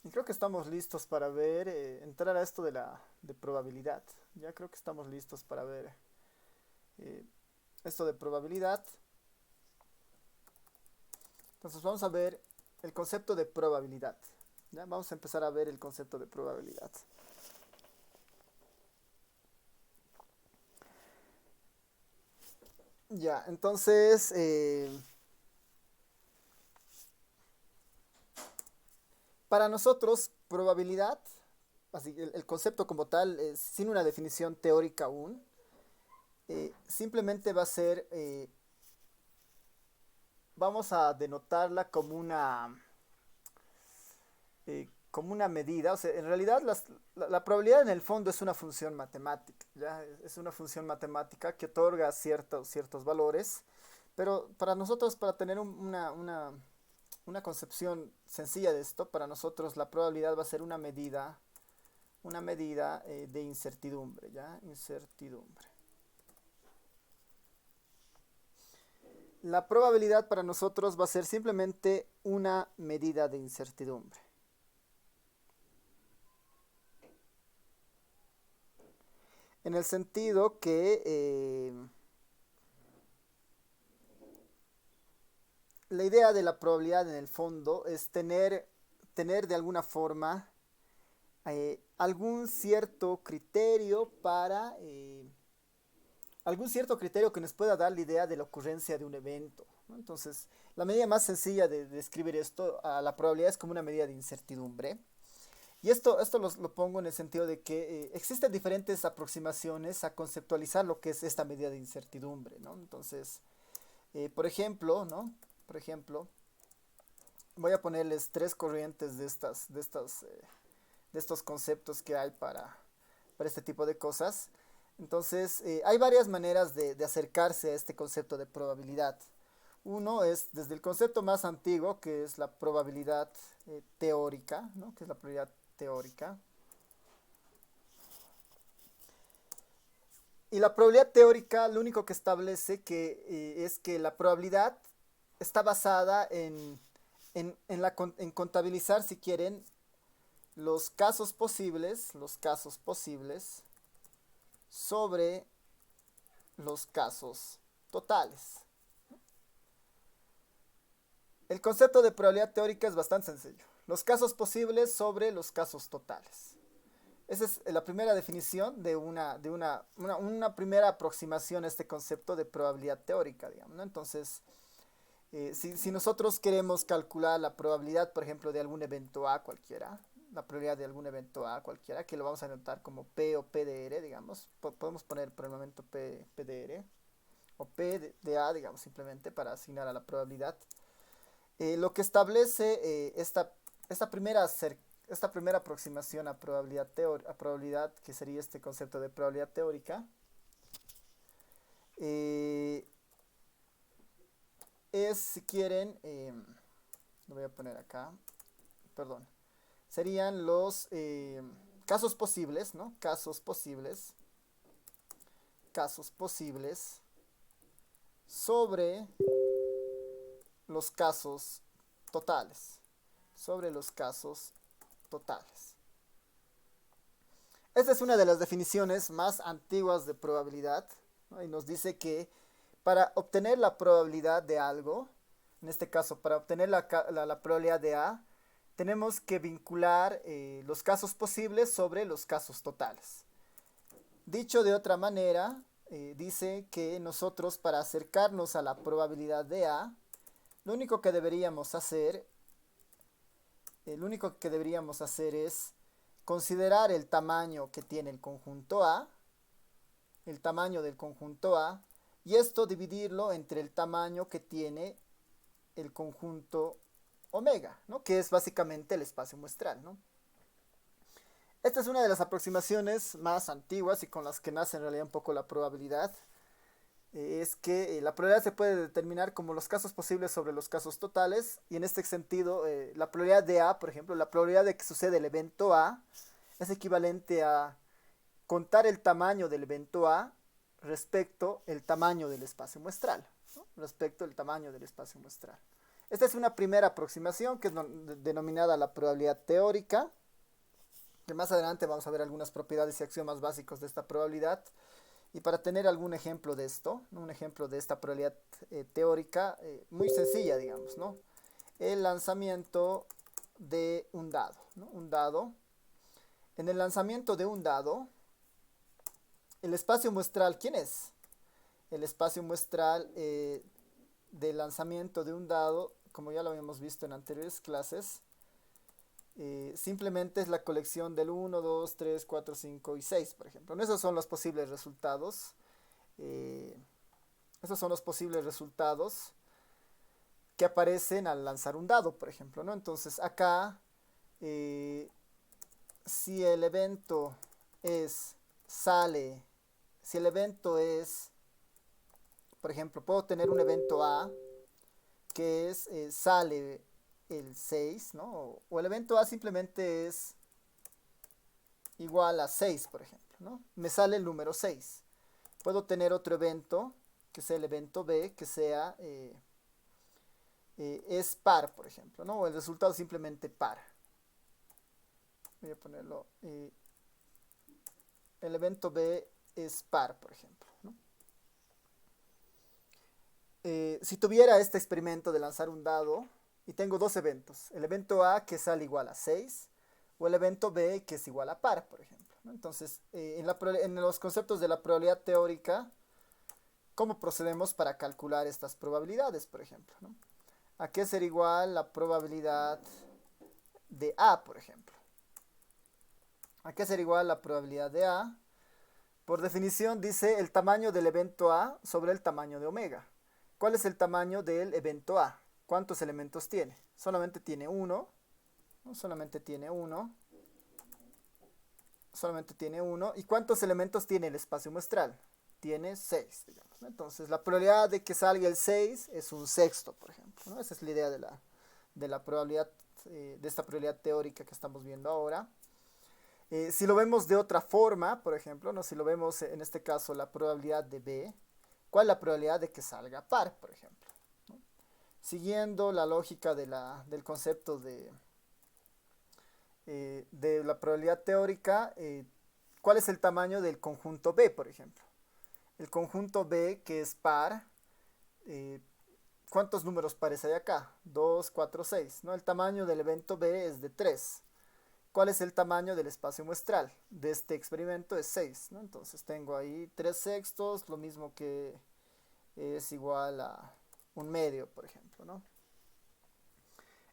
Y creo que estamos listos para ver, entrar a esto de probabilidad. Ya creo que estamos listos para ver eh, esto de probabilidad. Entonces vamos a ver el concepto de probabilidad. ¿Ya? Vamos a empezar a ver el concepto de probabilidad. Ya, entonces para nosotros probabilidad, así el concepto como tal, sin una definición teórica aún, simplemente va a ser, vamos a denotarla como una medida, o sea, en realidad la probabilidad en el fondo es una función matemática, ¿ya? Es una función matemática que otorga ciertos valores, pero para nosotros, para tener una concepción sencilla de esto, para nosotros la probabilidad va a ser una medida de incertidumbre, ¿ya? Incertidumbre. La probabilidad para nosotros va a ser simplemente una medida de incertidumbre. En el sentido que la idea de la probabilidad en el fondo es tener de alguna forma algún cierto criterio algún cierto criterio que nos pueda dar la idea de la ocurrencia de un evento, ¿no? Entonces, la medida más sencilla de describir esto, a la probabilidad es como una medida de incertidumbre. Y esto lo pongo en el sentido de que existen diferentes aproximaciones a conceptualizar lo que es esta medida de incertidumbre, ¿no? Entonces, por ejemplo, ¿no? Por ejemplo, voy a ponerles tres corrientes de estos conceptos que hay para este tipo de cosas. Entonces, hay varias maneras de acercarse a este concepto de probabilidad. Uno es desde el concepto más antiguo, que es la probabilidad teórica, ¿no? Que es la probabilidad teórica. Y la probabilidad teórica lo único que establece es que la probabilidad está basada en contabilizar, si quieren, los casos posibles sobre los casos totales. El concepto de probabilidad teórica es bastante sencillo. Los casos posibles sobre los casos totales. Esa es la primera definición de una primera aproximación a este concepto de probabilidad teórica, digamos, ¿no? Entonces, si nosotros queremos calcular la probabilidad, por ejemplo, de algún evento A cualquiera, la probabilidad de algún evento A cualquiera, que lo vamos a anotar como P o P de R, digamos, podemos poner por el momento P de R, o P de A, digamos, simplemente para asignar a la probabilidad. Lo que establece esta primera aproximación a probabilidad, que sería este concepto de probabilidad teórica, es, si quieren, lo voy a poner acá, perdón, serían los casos posibles, ¿no? Casos posibles sobre los casos totales. Sobre los casos totales. Esta es una de las definiciones más antiguas de probabilidad, ¿no? Y nos dice que para obtener la probabilidad de algo, en este caso para obtener la probabilidad de A, tenemos que vincular los casos posibles sobre los casos totales. Dicho de otra manera, dice que nosotros para acercarnos a la probabilidad de A, lo único que deberíamos hacer es considerar el tamaño que tiene el conjunto A, el tamaño del conjunto A, y esto dividirlo entre el tamaño que tiene el conjunto omega, ¿no? Que es básicamente el espacio muestral, ¿no? Esta es una de las aproximaciones más antiguas y con las que nace en realidad un poco la probabilidad. Es que la probabilidad se puede determinar como los casos posibles sobre los casos totales, y en este sentido la probabilidad de A, por ejemplo, la probabilidad de que suceda el evento A es equivalente a contar el tamaño del evento A respecto el tamaño del espacio muestral, ¿no? Respecto el tamaño del espacio muestral. Esta es una primera aproximación que es denominada la probabilidad teórica, que más adelante vamos a ver algunas propiedades y axiomas básicos de esta probabilidad. Y para tener algún ejemplo de esto, ¿no? Un ejemplo de esta probabilidad teórica, muy sencilla, digamos, ¿no? El lanzamiento de un dado, ¿no? Un dado. En el lanzamiento de un dado, el espacio muestral, ¿quién es? El espacio muestral del lanzamiento de un dado, como ya lo habíamos visto en anteriores clases, simplemente es la colección del 1, 2, 3, 4, 5 y 6, por ejemplo. ¿No? Esos son los posibles resultados. Esos son los posibles resultados que aparecen al lanzar un dado, por ejemplo, ¿no? Entonces acá, si el evento es, si el evento es, por ejemplo, puedo tener un evento A que es, sale el 6, ¿no? O el evento A simplemente es igual a 6, por ejemplo, ¿no? Me sale el número 6. Puedo tener otro evento, que sea el evento B, que sea es par, por ejemplo, ¿no? O el resultado simplemente par. Voy a ponerlo. El evento B es par, por ejemplo, ¿no? Si tuviera este experimento de lanzar un dado y tengo dos eventos, el evento A que sale igual a 6 o el evento B que es igual a par, por ejemplo, ¿no? Entonces, en los conceptos de la probabilidad teórica, ¿cómo procedemos para calcular estas probabilidades, por ejemplo, ¿no? ¿A qué será igual la probabilidad de A, por ejemplo? ¿A qué será igual la probabilidad de A? Por definición dice el tamaño del evento A sobre el tamaño de omega. ¿Cuál es el tamaño del evento A? ¿Cuántos elementos tiene? Solamente tiene uno, ¿no? Solamente tiene uno. Solamente tiene uno. ¿Y cuántos elementos tiene el espacio muestral? Tiene 6, digamos, ¿no? Entonces la probabilidad de que salga el 6 es un sexto, por ejemplo, ¿no? Esa es la idea de la probabilidad, de esta probabilidad teórica que estamos viendo ahora. Si lo vemos de otra forma, por ejemplo, ¿no? Si lo vemos en este caso la probabilidad de B, ¿cuál es la probabilidad de que salga par, por ejemplo, ¿no? Siguiendo la lógica del concepto de la probabilidad teórica, ¿cuál es el tamaño del conjunto B, por ejemplo? El conjunto B, que es par, ¿cuántos números pares hay acá? 2, 4, 6, ¿no? El tamaño del evento B es de 3. ¿Cuál es el tamaño del espacio muestral de este experimento? Es 6, ¿no? Entonces tengo ahí 3 sextos, lo mismo que es igual a un medio, por ejemplo, ¿no?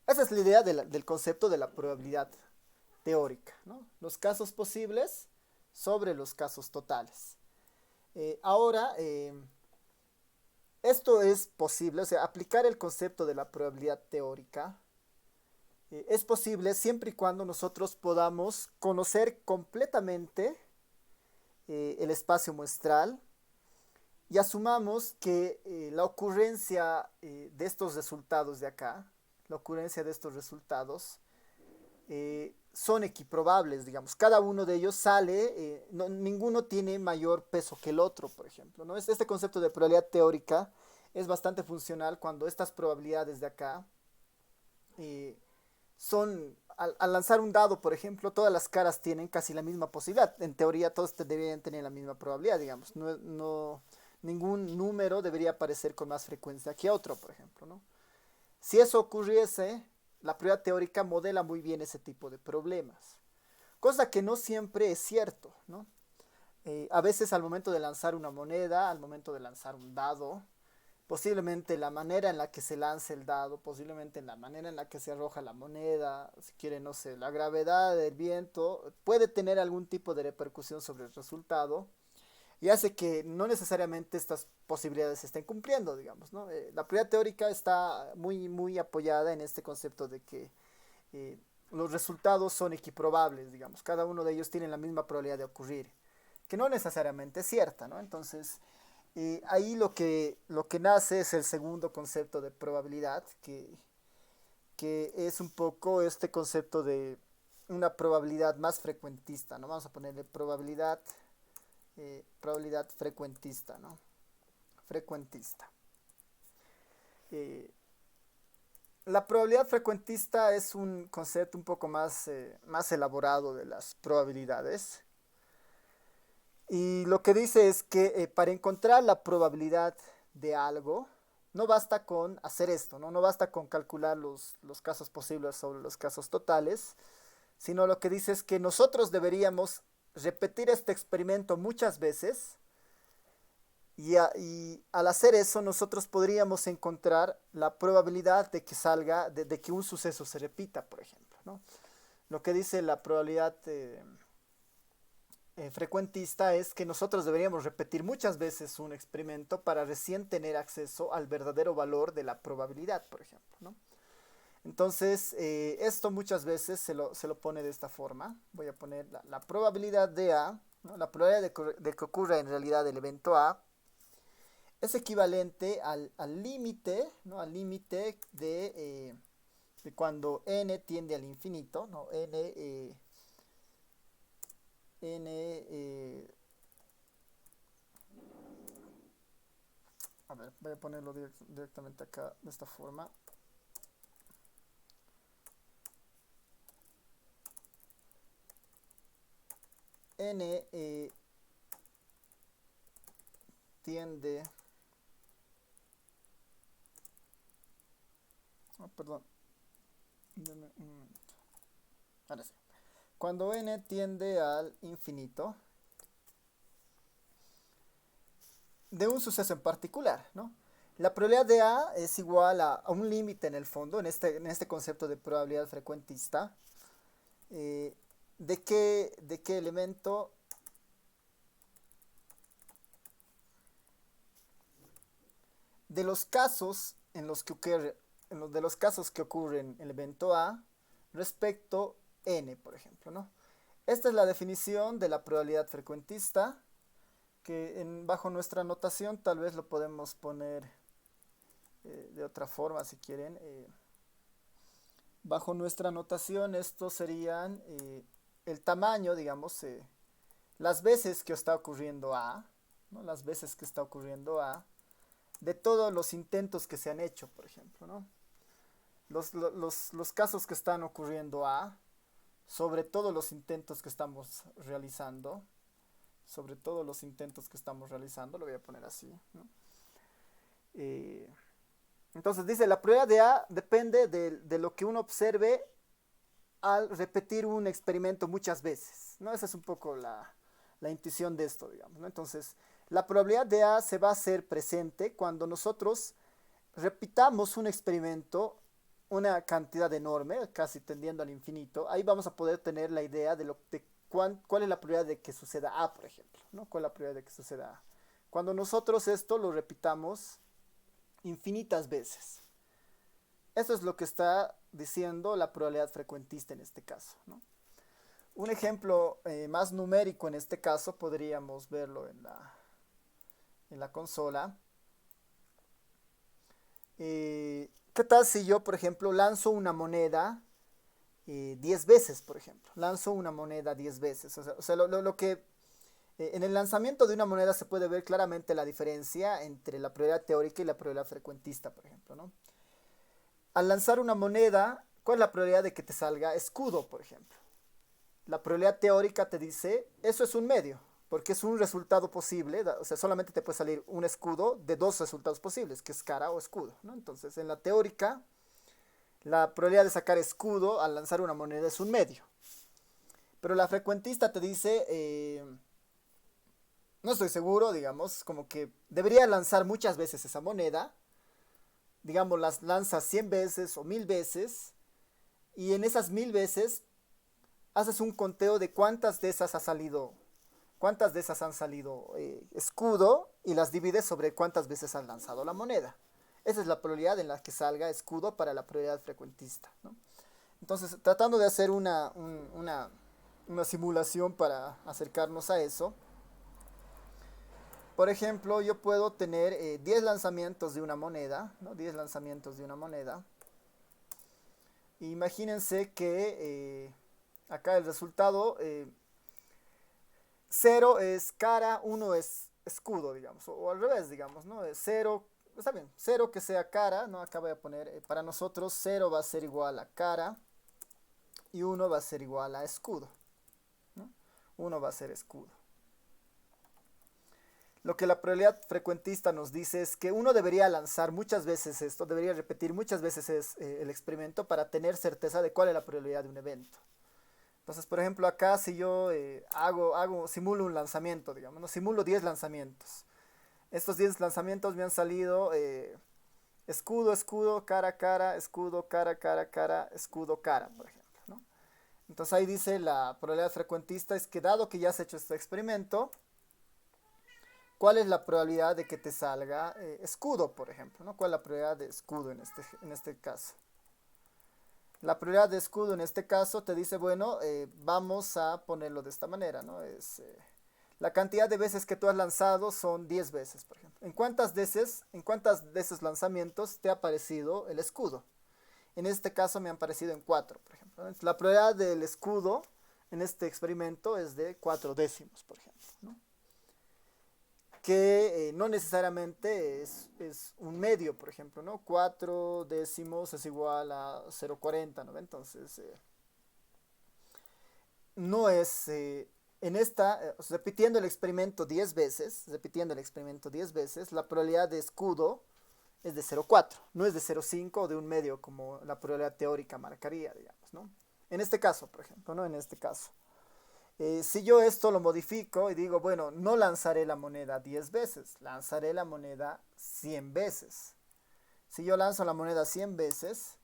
Esa es la idea del concepto de la probabilidad teórica, ¿no? Los casos posibles sobre los casos totales. Ahora, esto es posible, o sea, aplicar el concepto de la probabilidad teórica es posible siempre y cuando nosotros podamos conocer completamente el espacio muestral y asumamos que la ocurrencia de estos resultados de acá, la ocurrencia de estos resultados, son equiprobables, digamos. Cada uno de ellos sale, ninguno tiene mayor peso que el otro, por ejemplo, ¿no? Este concepto de probabilidad teórica es bastante funcional cuando estas probabilidades de acá eh, son, al lanzar un dado, por ejemplo, todas las caras tienen casi la misma posibilidad. En teoría, todos deberían tener la misma probabilidad, digamos. Ningún número debería aparecer con más frecuencia que otro, por ejemplo, ¿no? Si eso ocurriese, la prueba teórica modela muy bien ese tipo de problemas. Cosa que no siempre es cierto, ¿no? A veces al momento de lanzar una moneda, al momento de lanzar un dado, posiblemente la manera en la que se lance el dado, posiblemente en la manera en la que se arroja la moneda, si quiere, no sé, la gravedad del viento, puede tener algún tipo de repercusión sobre el resultado y hace que no necesariamente estas posibilidades se estén cumpliendo, digamos, ¿no? La probabilidad teórica está muy apoyada en este concepto de que eh, los resultados son equiprobables, digamos, cada uno de ellos tiene la misma probabilidad de ocurrir, que no necesariamente es cierta, ¿no? Entonces, ahí lo que nace es el segundo concepto de probabilidad, que es un poco este concepto de una probabilidad más frecuentista, ¿no? Vamos a ponerle probabilidad frecuentista, ¿no? Frecuentista. Eh, la probabilidad frecuentista es un concepto un poco más elaborado de las probabilidades. Y lo que dice es que para encontrar la probabilidad de algo, no basta con hacer esto, ¿no? No basta con calcular los casos posibles sobre los casos totales, sino lo que dice es que nosotros deberíamos repetir este experimento muchas veces y al hacer eso nosotros podríamos encontrar la probabilidad de que salga, de que un suceso se repita, por ejemplo, ¿no? Lo que dice la probabilidad frecuentista es que nosotros deberíamos repetir muchas veces un experimento para recién tener acceso al verdadero valor de la probabilidad, por ejemplo, ¿no? Entonces, esto muchas veces se lo pone de esta forma. Voy a poner la probabilidad de A, ¿no? La probabilidad de que ocurra en realidad el evento A es equivalente al límite, ¿no? Al límite de cuando n tiende al infinito, ¿no? n a ver, voy a ponerlo directamente acá de esta forma. N tiende... Oh, perdón. Ahora sí. Cuando n tiende al infinito de un suceso en particular, ¿no? La probabilidad de A es igual a un límite en el fondo, en este concepto de probabilidad frecuentista, eh, de qué elemento de los casos en los que ocurre, de los casos que ocurren el evento A respecto n, por ejemplo, ¿no? Esta es la definición de la probabilidad frecuentista, que bajo nuestra notación tal vez lo podemos poner de otra forma si quieren. Bajo nuestra notación estos serían el tamaño, digamos, las veces que está ocurriendo A, ¿no? Las veces que está ocurriendo A, de todos los intentos que se han hecho, por ejemplo, ¿no? Los casos que están ocurriendo A, sobre todos los intentos que estamos realizando, sobre todos los intentos que estamos realizando, lo voy a poner así, ¿no? Entonces dice, la probabilidad de A depende de lo que uno observe al repetir un experimento muchas veces, ¿no? Esa es un poco la intuición de esto, digamos, ¿no? Entonces, la probabilidad de A se va a hacer presente cuando nosotros repitamos un experimento una cantidad enorme, casi tendiendo al infinito. Ahí vamos a poder tener la idea de cuál es la probabilidad de que suceda A, por ejemplo, ¿no? ¿Cuál es la probabilidad de que suceda A? Cuando nosotros esto lo repitamos infinitas veces. Eso es lo que está diciendo la probabilidad frecuentista en este caso, ¿no? Un ejemplo más numérico en este caso podríamos verlo en la consola. ¿Qué tal si yo, por ejemplo, lanzo una moneda 10 veces, por ejemplo? Lanzo una moneda 10 veces. O sea lo que En el lanzamiento de una moneda se puede ver claramente la diferencia entre la probabilidad teórica y la probabilidad frecuentista, por ejemplo, ¿no? Al lanzar una moneda, ¿cuál es la probabilidad de que te salga escudo, por ejemplo? La probabilidad teórica te dice, eso es un medio, porque es un resultado posible, o sea, solamente te puede salir un escudo de dos resultados posibles, que es cara o escudo, ¿no? Entonces, en la teórica, la probabilidad de sacar escudo al lanzar una moneda es un medio. Pero la frecuentista te dice, no estoy seguro, digamos, como que debería lanzar muchas veces esa moneda, digamos, las lanzas 100 veces o 1000 veces, y en esas 1000 veces haces un conteo de cuántas de esas ha salido, cuántas de esas han salido escudo y las divides sobre cuántas veces has lanzado la moneda. Esa es la probabilidad en la que salga escudo para la probabilidad frecuentista, ¿no? Entonces, tratando de hacer una simulación para acercarnos a eso, por ejemplo, yo puedo tener 10 lanzamientos de una moneda, ¿no? 10 lanzamientos de una moneda. Imagínense que acá el resultado 0 es cara, 1 es escudo, digamos, o al revés, digamos, ¿no? 0, está bien, 0 que sea cara, ¿no? Acá voy a poner, para nosotros 0 va a ser igual a cara y 1 va a ser igual a escudo, ¿no? 1 va a ser escudo. Lo que la probabilidad frecuentista nos dice es que uno debería lanzar muchas veces esto, debería repetir muchas veces el experimento para tener certeza de cuál es la probabilidad de un evento. Entonces, por ejemplo, acá si yo simulo un lanzamiento, digamos, ¿no? Simulo 10 lanzamientos. Estos 10 lanzamientos me han salido escudo, escudo, cara, cara, escudo, cara, cara, cara, escudo, cara, por ejemplo, ¿no? Entonces ahí dice la probabilidad frecuentista es que dado que ya has hecho este experimento, ¿cuál es la probabilidad de que te salga escudo, por ejemplo, ¿no? ¿Cuál es la probabilidad de escudo en este caso? La probabilidad de escudo en este caso te dice, bueno, vamos a ponerlo de esta manera, ¿no? Es la cantidad de veces que tú has lanzado son 10 veces, por ejemplo. En cuántas de esos lanzamientos te ha aparecido el escudo? En este caso me han aparecido en 4, por ejemplo. Entonces, la probabilidad del escudo en este experimento es de 4 décimos, por ejemplo, ¿no? Que no necesariamente es un medio, por ejemplo, ¿no? 4 décimos es igual a 0,40, ¿no? Entonces, no es, en esta, repitiendo el experimento 10 veces, la probabilidad de escudo es de 0,4, no es de 0,5 o de un medio como la probabilidad teórica marcaría, digamos, ¿no? En este caso, por ejemplo, ¿no? En este caso. Si yo esto lo modifico y digo, bueno, no lanzaré la moneda 10 veces, lanzaré la moneda 100 veces. Si yo lanzo la moneda 100 veces,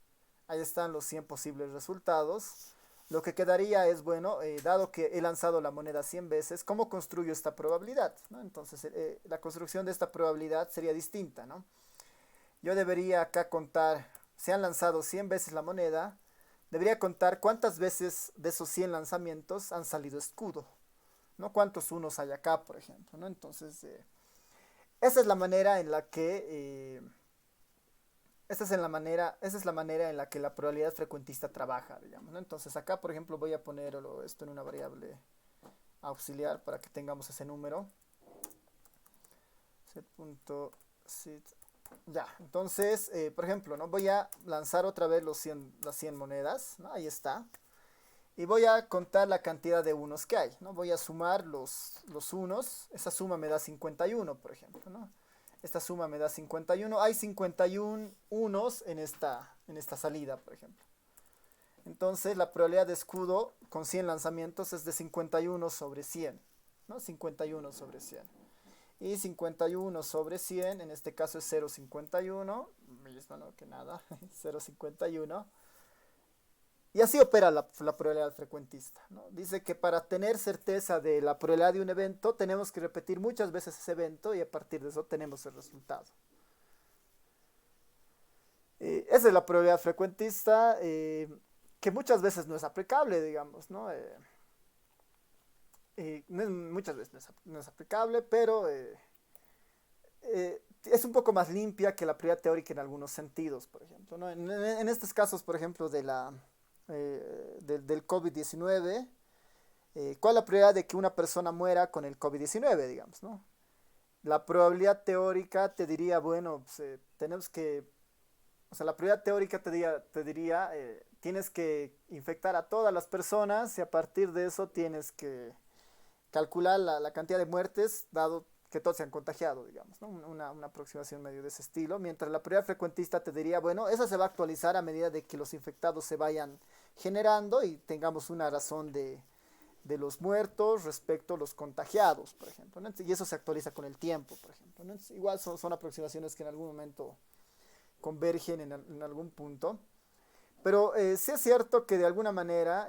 ahí están los 100 posibles resultados. Lo que quedaría es, bueno, dado que he lanzado la moneda 100 veces, ¿cómo construyo esta probabilidad? ¿No? Entonces, la construcción de esta probabilidad sería distinta, ¿no? Yo debería acá contar, se han lanzado 100 veces la moneda, debería contar cuántas veces de esos 100 lanzamientos han salido escudo, ¿no? Cuántos unos hay acá, por ejemplo, ¿no? Entonces, esa es la manera en la que, esa es la manera en la que la probabilidad frecuentista trabaja, digamos, ¿no? Entonces, acá, por ejemplo, voy a poner esto en una variable auxiliar para que tengamos ese número. Set.sit. Ya, entonces, por ejemplo, ¿no? Voy a lanzar otra vez las 100 monedas, ¿no? Ahí está. Y voy a contar la cantidad de unos que hay, ¿no? Voy a sumar los unos. Esa suma me da 51, por ejemplo, ¿no? Esta suma me da 51. Hay 51 unos en esta salida, por ejemplo. Entonces, la probabilidad de escudo con 100 lanzamientos es de 51 sobre 100, ¿no? 51 sobre 100. Y 51 sobre 100, en este caso es 0,51, mismo, ¿no? Que nada, 0,51. Y así opera la probabilidad frecuentista, ¿no? Dice que para tener certeza de la probabilidad de un evento, tenemos que repetir muchas veces ese evento y a partir de eso tenemos el resultado. Esa es la probabilidad frecuentista, que muchas veces no es aplicable, digamos, ¿no? Muchas veces no es aplicable, pero es un poco más limpia que la probabilidad teórica en algunos sentidos, por ejemplo, ¿no? En estos casos, por ejemplo, del COVID-19, ¿Cuál es la probabilidad de que una persona muera con el COVID-19, digamos, ¿no? La probabilidad teórica te diría, bueno, pues, tenemos que, o sea, la probabilidad teórica te diría tienes que infectar a todas las personas y a partir de eso tienes que calcular la cantidad de muertes, dado que todos se han contagiado, digamos, ¿no? Una aproximación medio de ese estilo, mientras la probabilidad frecuentista te diría, bueno, esa se va a actualizar a medida de que los infectados se vayan generando y tengamos una razón de los muertos respecto a los contagiados, por ejemplo, ¿no? Y eso se actualiza con el tiempo, por ejemplo, ¿no? Entonces, igual son aproximaciones que en algún momento convergen en algún punto. Pero sí es cierto que de alguna manera,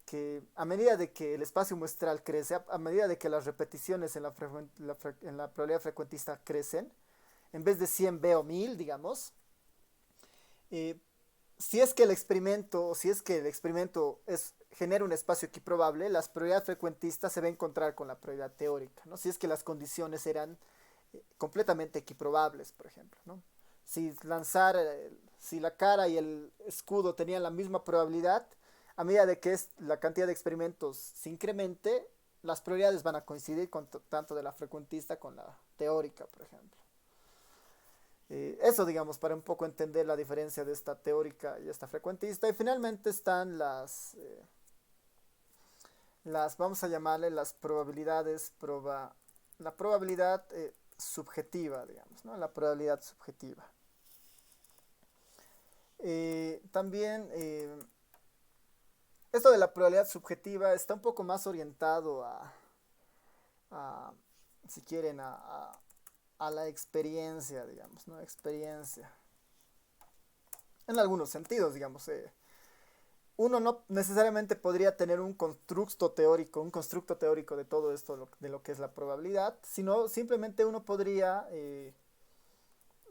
que a medida de que el espacio muestral crece, a medida de que las repeticiones en la probabilidad frecuentista crecen, en vez de 100 o 1000, digamos, eh, si es que el experimento genera un espacio equiprobable, las probabilidades frecuentistas se va a encontrar con la probabilidad teórica, ¿no? Si es que las condiciones eran completamente equiprobables, por ejemplo, ¿no? Si la cara y el escudo tenían la misma probabilidad, a medida de que la cantidad de experimentos se incremente, las probabilidades van a coincidir con tanto de la frecuentista con la teórica, por ejemplo. Eso, digamos, para un poco entender la diferencia de esta teórica y esta frecuentista. Y finalmente están vamos a llamarle las probabilidades, la probabilidad subjetiva, digamos, ¿no? La probabilidad subjetiva. También esto de la probabilidad subjetiva está un poco más orientado a si quieren, a la experiencia, digamos, ¿no? Experiencia. En algunos sentidos, digamos. Uno no necesariamente podría tener un constructo teórico de todo esto, de lo que es la probabilidad, sino simplemente uno podría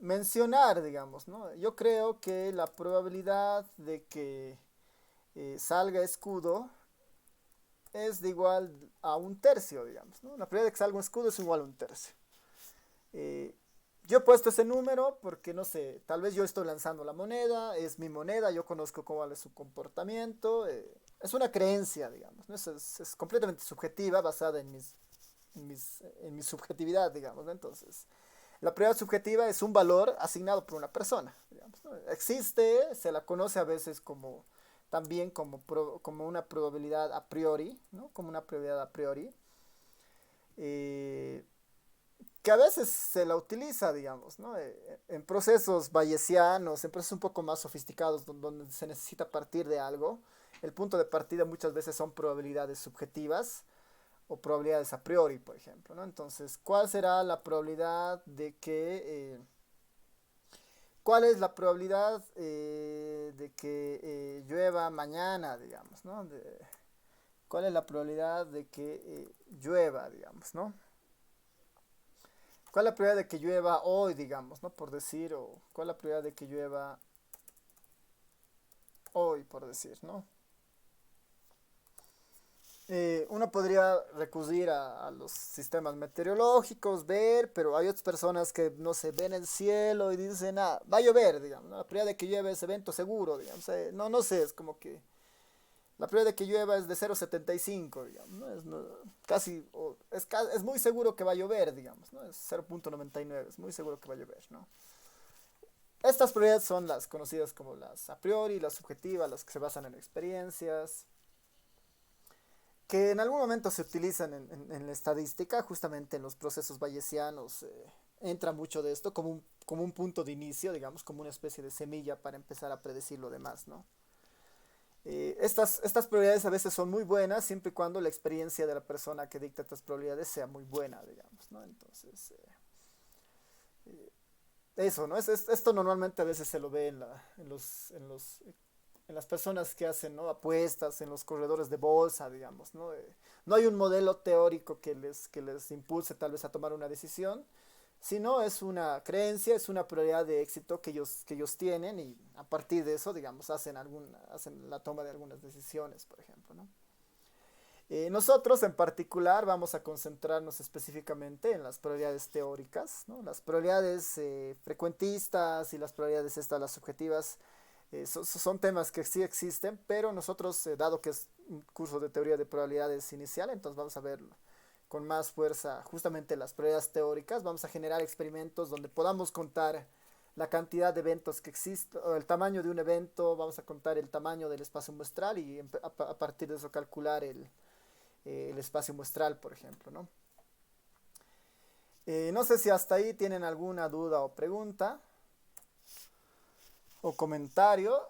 mencionar, digamos, ¿no? Yo creo que la probabilidad de que salga escudo es de igual a un tercio, digamos, ¿no? La probabilidad de que salga un escudo es igual a un tercio. Eh, yo he puesto ese número porque, no sé, tal vez yo estoy lanzando la moneda, es mi moneda, yo conozco cómo es su comportamiento, es una creencia, digamos, ¿no? Es completamente subjetiva, basada en mi subjetividad, digamos, ¿no? Entonces, la probabilidad subjetiva es un valor asignado por una persona, digamos, ¿no? Existe, se la conoce a veces también como una probabilidad a priori, ¿no? Como una probabilidad a priori. Eh, que a veces se la utiliza, digamos, ¿no? En procesos bayesianos, en procesos un poco más sofisticados, donde se necesita partir de algo, el punto de partida muchas veces son probabilidades subjetivas o probabilidades a priori, por ejemplo, ¿no? Entonces, ¿cuál es la probabilidad de que llueva mañana, digamos, ¿no? ¿Cuál es la probabilidad de que llueva, digamos, ¿no? ¿Cuál es la probabilidad de que llueva hoy, digamos, ¿no? Por decir, o cuál es la probabilidad de que llueva hoy, por decir, ¿no? Uno podría recurrir a los sistemas meteorológicos, ver, pero hay otras personas que no se ven el cielo y dicen, ah, va a llover, digamos, ¿no? La probabilidad de que llueve es evento seguro, digamos. No sé, es como que la probabilidad de que llueva es de 0,75, digamos, ¿no? Casi, es muy seguro que va a llover, digamos, ¿no? Es 0,99, es muy seguro que va a llover, ¿no? Estas probabilidades son las conocidas como las a priori, las subjetivas, las que se basan en experiencias, que en algún momento se utilizan en la estadística, justamente en los procesos bayesianos. Entra mucho de esto como un punto de inicio, digamos, como una especie de semilla para empezar a predecir lo demás, ¿no? Estas probabilidades a veces son muy buenas siempre y cuando la experiencia de la persona que dicta estas probabilidades sea muy buena, digamos, ¿no? Entonces, eso, ¿no? Esto normalmente a veces se lo ve en las personas que hacen, ¿no? Apuestas, en los corredores de bolsa, digamos, ¿no? No hay un modelo teórico que les impulse tal vez a tomar una decisión, sino es una creencia, es una probabilidad de éxito que ellos tienen y a partir de eso, digamos, hacen la toma de algunas decisiones, por ejemplo, ¿no? Nosotros en particular vamos a concentrarnos específicamente en las probabilidades teóricas, ¿no? Las probabilidades frecuentistas y las probabilidades estas, las subjetivas, Son temas que sí existen, pero nosotros, dado que es un curso de teoría de probabilidades inicial, entonces vamos a verlo con más fuerza justamente las probabilidades teóricas. Vamos a generar experimentos donde podamos contar la cantidad de eventos que existen, o el tamaño de un evento, vamos a contar el tamaño del espacio muestral y a partir de eso calcular el espacio muestral, por ejemplo, ¿no? No sé si hasta ahí tienen alguna duda o pregunta o comentario,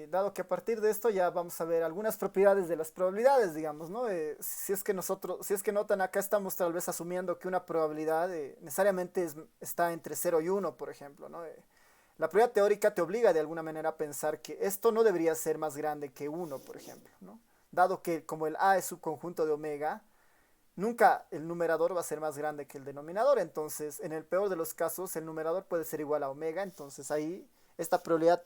dado que a partir de esto ya vamos a ver algunas propiedades de las probabilidades, digamos, ¿no? Si es que notan, acá estamos tal vez asumiendo que una probabilidad necesariamente está entre 0 y 1, por ejemplo, ¿no? La probabilidad teórica te obliga de alguna manera a pensar que esto no debería ser más grande que 1, por ejemplo, ¿no? Dado que como el A es subconjunto de omega, nunca el numerador va a ser más grande que el denominador. Entonces, en el peor de los casos, el numerador puede ser igual a omega. Entonces, ahí esta probabilidad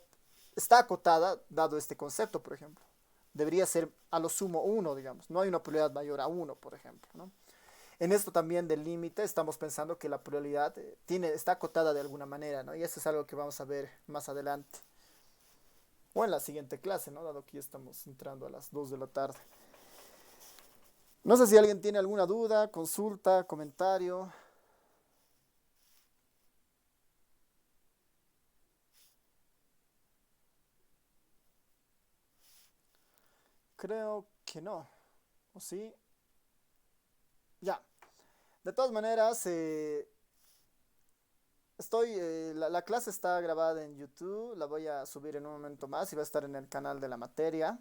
está acotada, dado este concepto, por ejemplo. Debería ser a lo sumo 1, digamos. No hay una probabilidad mayor a 1, por ejemplo, ¿no? En esto también del límite, estamos pensando que la probabilidad está acotada de alguna manera, ¿no? Y eso es algo que vamos a ver más adelante. O en la siguiente clase, ¿no? Dado que ya estamos entrando a las 2 de la tarde. No sé si alguien tiene alguna duda, consulta, comentario. Creo que no. ¿O sí? Ya. De todas maneras, la clase está grabada en YouTube. La voy a subir en un momento más y va a estar en el canal de la materia.